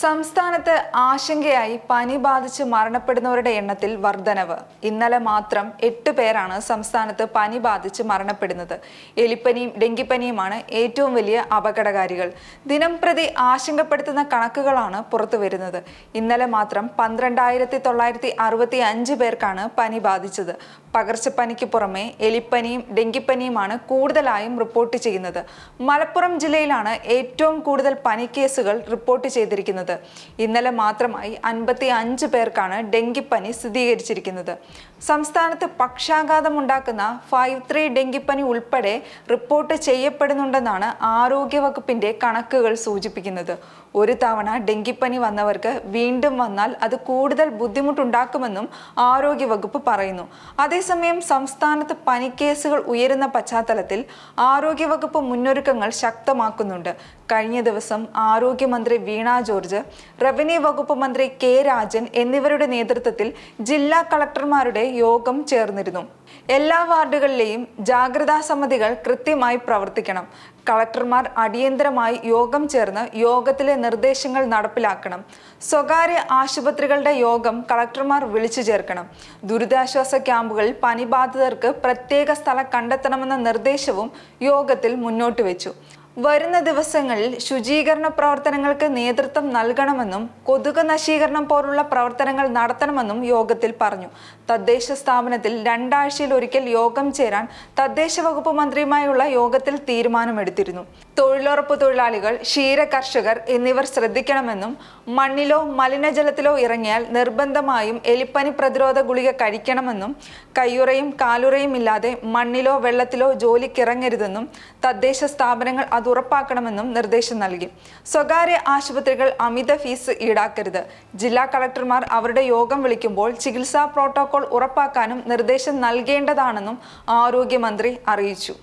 സംസ്ഥാനത്ത് ആശങ്കയായി പനി ബാധിച്ച് മരണപ്പെടുന്നവരുടെ എണ്ണത്തിൽ വർധനവ്. ഇന്നലെ മാത്രം 8 പേരാണ് സംസ്ഥാനത്ത് പനി ബാധിച്ച് മരണപ്പെടുന്നത്. എലിപ്പനിയും ഡെങ്കിപ്പനിയുമാണ് ഏറ്റവും വലിയ അപകടകാരികൾ. ദിനംപ്രതി ആശങ്കപ്പെടുത്തുന്ന കണക്കുകളാണ് പുറത്തുവരുന്നത്. ഇന്നലെ മാത്രം 12,965 പേർക്കാണ് പനി ബാധിച്ചത്. പകർച്ചപ്പനിക്ക് പുറമെ എലിപ്പനിയും ഡെങ്കിപ്പനിയുമാണ് കൂടുതലായും റിപ്പോർട്ട് ചെയ്യുന്നത്. മലപ്പുറം ജില്ലയിലാണ് ഏറ്റവും കൂടുതൽ പനി കേസുകൾ റിപ്പോർട്ട് ചെയ്തിരിക്കുന്നത്. ഇന്നലെ മാത്രമായി 55 പേർക്കാണ് ഡെങ്കിപ്പനി സ്ഥിരീകരിച്ചിരിക്കുന്നത്. സംസ്ഥാനത്ത് പക്ഷാഘാതമുണ്ടാക്കുന്ന 5-3 ഡെങ്കിപ്പനി ഉൾപ്പെടെ റിപ്പോർട്ട് ചെയ്യപ്പെടുന്നുണ്ടെന്നാണ് ആരോഗ്യവകുപ്പിന്റെ കണക്കുകൾ സൂചിപ്പിക്കുന്നത്. ഒരു തവണ ഡെങ്കിപ്പനി വന്നവർക്ക് വീണ്ടും വന്നാൽ അത് കൂടുതൽ ബുദ്ധിമുട്ടുണ്ടാക്കുമെന്നും ആരോഗ്യവകുപ്പ് പറയുന്നു. അതേസമയം സംസ്ഥാനത്ത് പനിക്കേസുകൾ ഉയരുന്ന പശ്ചാത്തലത്തിൽ ആരോഗ്യവകുപ്പ് മുന്നൊരുക്കങ്ങൾ ശക്തമാക്കുന്നുണ്ട്. കഴിഞ്ഞ ദിവസം ആരോഗ്യമന്ത്രി വീണ ജോർജ്, റവന്യൂ വകുപ്പ് മന്ത്രി കെ രാജൻ എന്നിവരുടെ നേതൃത്വത്തിൽ ജില്ലാ കളക്ടർമാരുടെ യോഗം ചേർന്നിരുന്നു. എല്ലാ വാർഡുകളിലെയും ജാഗ്രതാ സമിതികൾ കൃത്യമായി പ്രവർത്തിക്കണം. കളക്ടർമാർ അടിയന്തരമായി യോഗം ചേർന്ന് യോഗത്തിലെ നിർദ്ദേശങ്ങൾ നടപ്പിലാക്കണം. സ്വകാര്യ ആശുപത്രികളുടെ യോഗം കളക്ടർമാർ വിളിച്ചു ചേർക്കണം. ദുരിതാശ്വാസ ക്യാമ്പുകളിൽ പനിബാധിതർക്ക് പ്രത്യേക സ്ഥലം കണ്ടെത്തണമെന്ന നിർദ്ദേശവും യോഗത്തിൽ മുന്നോട്ട് വെച്ചു. വരുന്ന ദിവസങ്ങളിൽ ശുചീകരണ പ്രവർത്തനങ്ങൾക്ക് നേതൃത്വം നൽകണമെന്നും കൊതുക് നശീകരണം പോലുള്ള പ്രവർത്തനങ്ങൾ നടത്തണമെന്നും യോഗത്തിൽ പറഞ്ഞു. തദ്ദേശ സ്ഥാപനത്തിൽ 2 ആഴ്ചയിലൊരിക്കൽ യോഗം ചേരാൻ തദ്ദേശ വകുപ്പ് മന്ത്രിയുമായുള്ള യോഗത്തിൽ തീരുമാനമെടുത്തിരുന്നു. തൊഴിലുറപ്പ് തൊഴിലാളികൾ, ക്ഷീര കർഷകർ എന്നിവർ ശ്രദ്ധിക്കണമെന്നും മണ്ണിലോ മലിനജലത്തിലോ ഇറങ്ങിയാൽ നിർബന്ധമായും എലിപ്പനി പ്രതിരോധ ഗുളിക കഴിക്കണമെന്നും കയ്യുറയും കാലുറയും ഇല്ലാതെ മണ്ണിലോ വെള്ളത്തിലോ ജോലിക്കിറങ്ങരുതെന്നും തദ്ദേശ സ്ഥാപനങ്ങൾ ഉറപ്പാക്കണമെന്നും നിർദ്ദേശം നൽകി. സ്വകാര്യ ആശുപത്രികൾ അമിത ഫീസ് ഈടാക്കരുത്. ജില്ലാ കളക്ടർമാർ അവരുടെ യോഗം വിളിക്കുമ്പോൾ ചികിത്സാ പ്രോട്ടോകോൾ ഉറപ്പാക്കാനും നിർദ്ദേശം നൽകേണ്ടതാണെന്നും ആരോഗ്യമന്ത്രി അറിയിച്ചു.